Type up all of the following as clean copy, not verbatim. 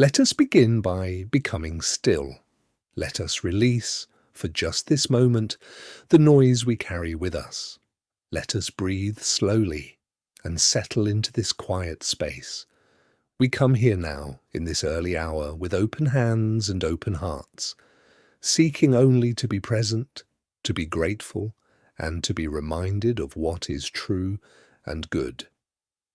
Let us begin by becoming still. Let us release, for just this moment, the noise we carry with us. Let us breathe slowly and settle into this quiet space. We come here now, in this early hour, with open hands and open hearts, seeking only to be present, to be grateful, and to be reminded of what is true and good.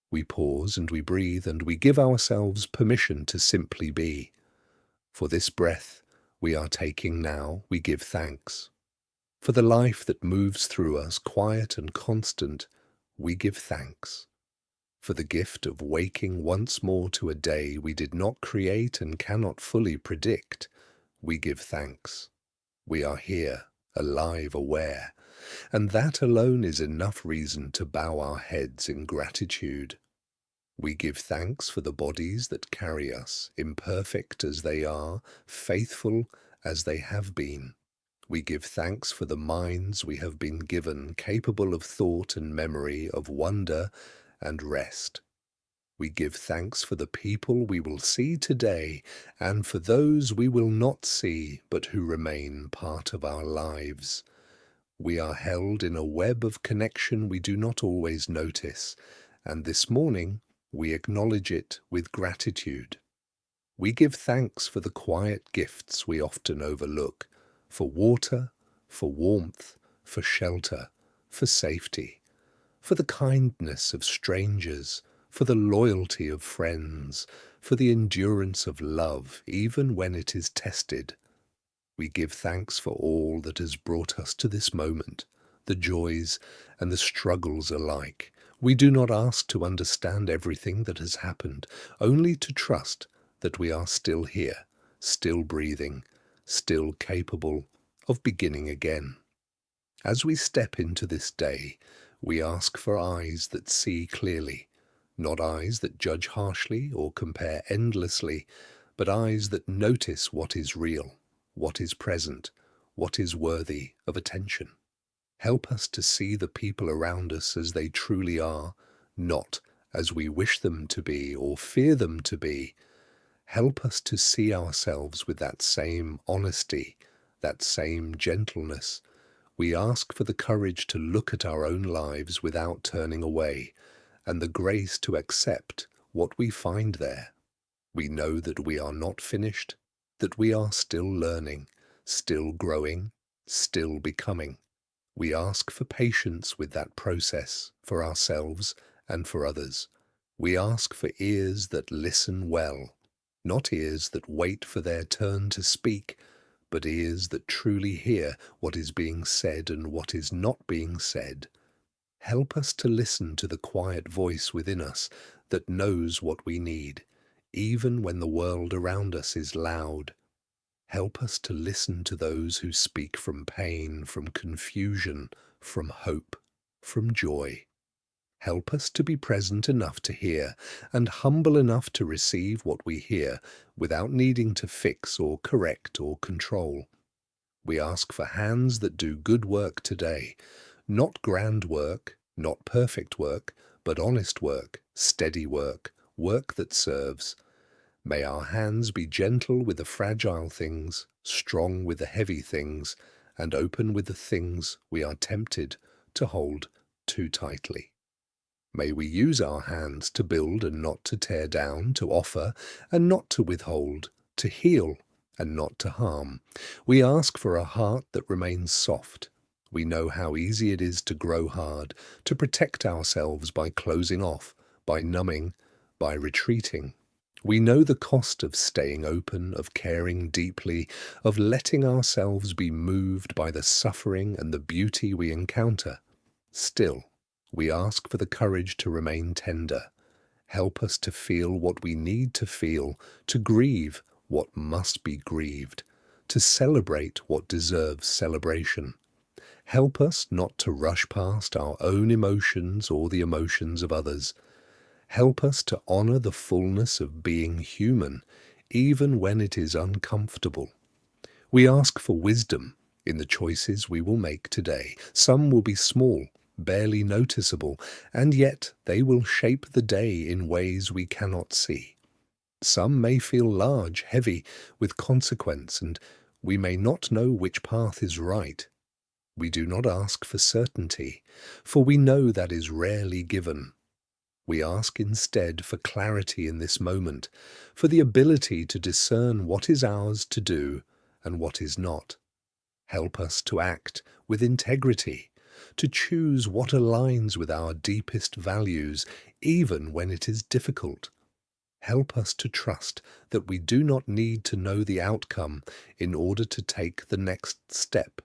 We pause and we breathe and we give ourselves permission to simply be. For this breath we are taking now, we give thanks. For the life that moves through us, quiet and constant, we give thanks. For the gift of waking once more to a day we did not create and cannot fully predict, we give thanks. We are here, alive, aware, and that alone is enough reason to bow our heads in gratitude. We give thanks for the bodies that carry us, imperfect as they are, faithful as they have been. We give thanks for the minds we have been given, capable of thought and memory, of wonder and rest. We give thanks for the people we will see today and for those we will not see but who remain part of our lives. We are held in a web of connection we do not always notice, and this morning we acknowledge it with gratitude. We give thanks for the quiet gifts we often overlook, for water, for warmth, for shelter, for safety, for the kindness of strangers, for the loyalty of friends, for the endurance of love, even when it is tested. We give thanks for all that has brought us to this moment, the joys and the struggles alike. We do not ask to understand everything that has happened, only to trust that we are still here, still breathing, still capable of beginning again. As we step into this day, we ask for eyes that see clearly, not eyes that judge harshly or compare endlessly, but eyes that notice what is real, what is present, what is worthy of attention. Help us to see the people around us as they truly are, not as we wish them to be or fear them to be. Help us to see ourselves with that same honesty, that same gentleness. We ask for the courage to look at our own lives without turning away, and the grace to accept what we find there. We know that we are not finished, that we are still learning, still growing, still becoming. We ask for patience with that process, for ourselves and for others. We ask for ears that listen well, not ears that wait for their turn to speak, but ears that truly hear what is being said and what is not being said. Help us to listen to the quiet voice within us that knows what we need, even when the world around us is loud. Help us to listen to those who speak from pain, from confusion, from hope, from joy. Help us to be present enough to hear and humble enough to receive what we hear without needing to fix or correct or control. We ask for hands that do good work today, not grand work, not perfect work, but honest work, steady work, work that serves. May our hands be gentle with the fragile things, strong with the heavy things, and open with the things we are tempted to hold too tightly. May we use our hands to build and not to tear down, to offer and not to withhold, to heal and not to harm. We ask for a heart that remains soft. We know how easy it is to grow hard, to protect ourselves by closing off, by numbing, by retreating. We know the cost of staying open, of caring deeply, of letting ourselves be moved by the suffering and the beauty we encounter. Still, we ask for the courage to remain tender. Help us to feel what we need to feel, to grieve what must be grieved, to celebrate what deserves celebration. Help us not to rush past our own emotions or the emotions of others. Help us to honor the fullness of being human, even when it is uncomfortable. We ask for wisdom in the choices we will make today. Some will be small, barely noticeable, and yet they will shape the day in ways we cannot see. Some may feel large, heavy, with consequence, and we may not know which path is right. We do not ask for certainty, for we know that is rarely given. We ask instead for clarity in this moment, for the ability to discern what is ours to do and what is not. Help us to act with integrity, to choose what aligns with our deepest values, even when it is difficult. Help us to trust that we do not need to know the outcome in order to take the next step.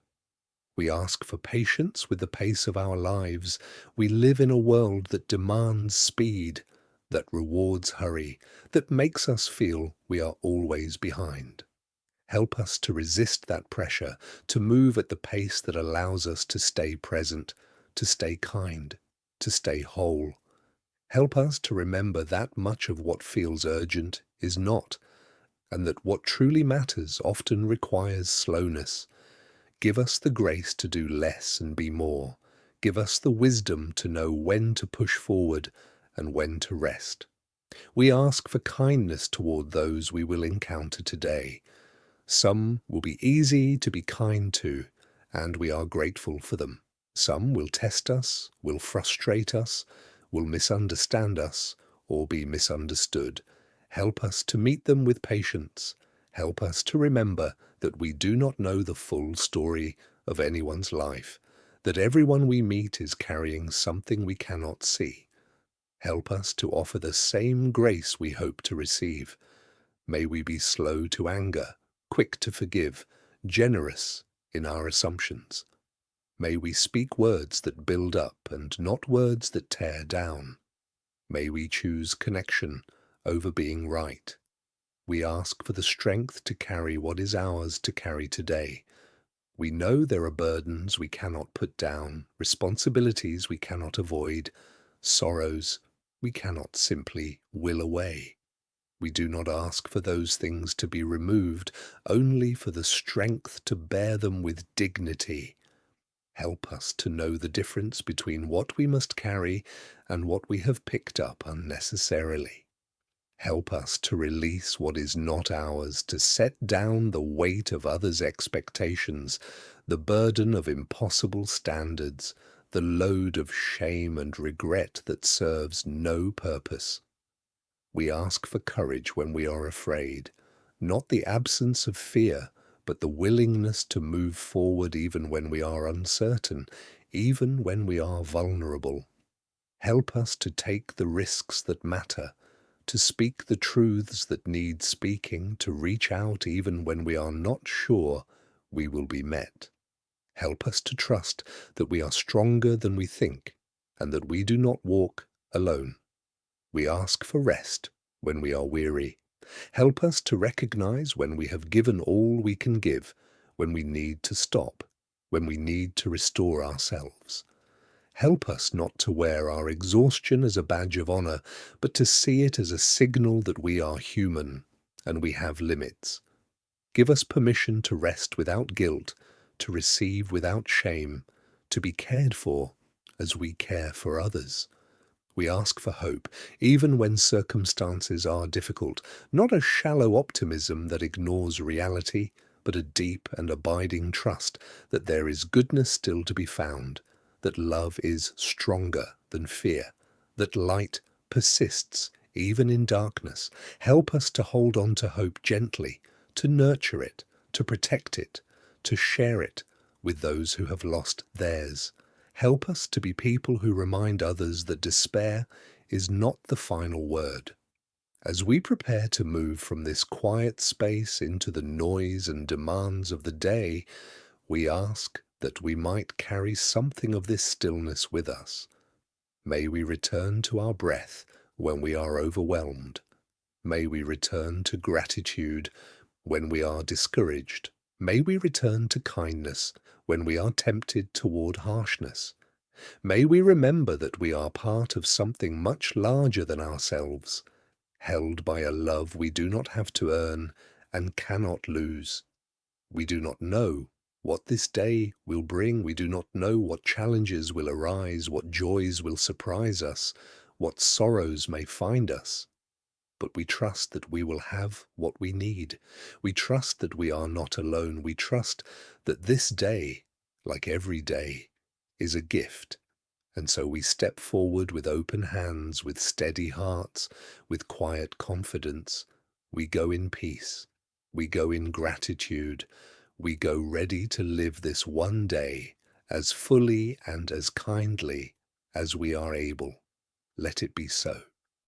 We ask for patience with the pace of our lives. We live in a world that demands speed, that rewards hurry, that makes us feel we are always behind. Help us to resist that pressure, to move at the pace that allows us to stay present, to stay kind, to stay whole. Help us to remember that much of what feels urgent is not, and that what truly matters often requires slowness. Give us the grace to do less and be more. Give us the wisdom to know when to push forward and when to rest. We ask for kindness toward those we will encounter today. Some will be easy to be kind to, and we are grateful for them. Some will test us, will frustrate us, will misunderstand us, or be misunderstood. Help us to meet them with patience. Help us to remember that we do not know the full story of anyone's life, that everyone we meet is carrying something we cannot see. Help us to offer the same grace we hope to receive. May we be slow to anger, quick to forgive, generous in our assumptions. May we speak words that build up and not words that tear down. May we choose connection over being right. We ask for the strength to carry what is ours to carry today. We know there are burdens we cannot put down, responsibilities we cannot avoid, sorrows we cannot simply will away. We do not ask for those things to be removed, only for the strength to bear them with dignity. Help us to know the difference between what we must carry and what we have picked up unnecessarily. Help us to release what is not ours, to set down the weight of others' expectations, the burden of impossible standards, the load of shame and regret that serves no purpose. We ask for courage when we are afraid, not the absence of fear, but the willingness to move forward even when we are uncertain, even when we are vulnerable. Help us to take the risks that matter, to speak the truths that need speaking, to reach out even when we are not sure we will be met. Help us to trust that we are stronger than we think, and that we do not walk alone. We ask for rest when we are weary. Help us to recognize when we have given all we can give, when we need to stop, when we need to restore ourselves. Help us not to wear our exhaustion as a badge of honor, but to see it as a signal that we are human and we have limits. Give us permission to rest without guilt, to receive without shame, to be cared for as we care for others. We ask for hope, even when circumstances are difficult, not a shallow optimism that ignores reality, but a deep and abiding trust that there is goodness still to be found, that love is stronger than fear, that light persists even in darkness. Help us to hold on to hope gently, to nurture it, to protect it, to share it with those who have lost theirs. Help us to be people who remind others that despair is not the final word. As we prepare to move from this quiet space into the noise and demands of the day, we ask that we might carry something of this stillness with us. May we return to our breath when we are overwhelmed. May we return to gratitude when we are discouraged. May we return to kindness when we are tempted toward harshness. May we remember that we are part of something much larger than ourselves, held by a love we do not have to earn and cannot lose. We do not know what this day will bring. We do not know what challenges will arise, what joys will surprise us, what sorrows may find us. but we trust that we will have what we need. We trust that we are not alone. We trust that this day, like every day, is a gift. And so we step forward with open hands, with steady hearts, with quiet confidence. We go in peace. We go in gratitude. We go ready to live this one day as fully and as kindly as we are able. Let it be so.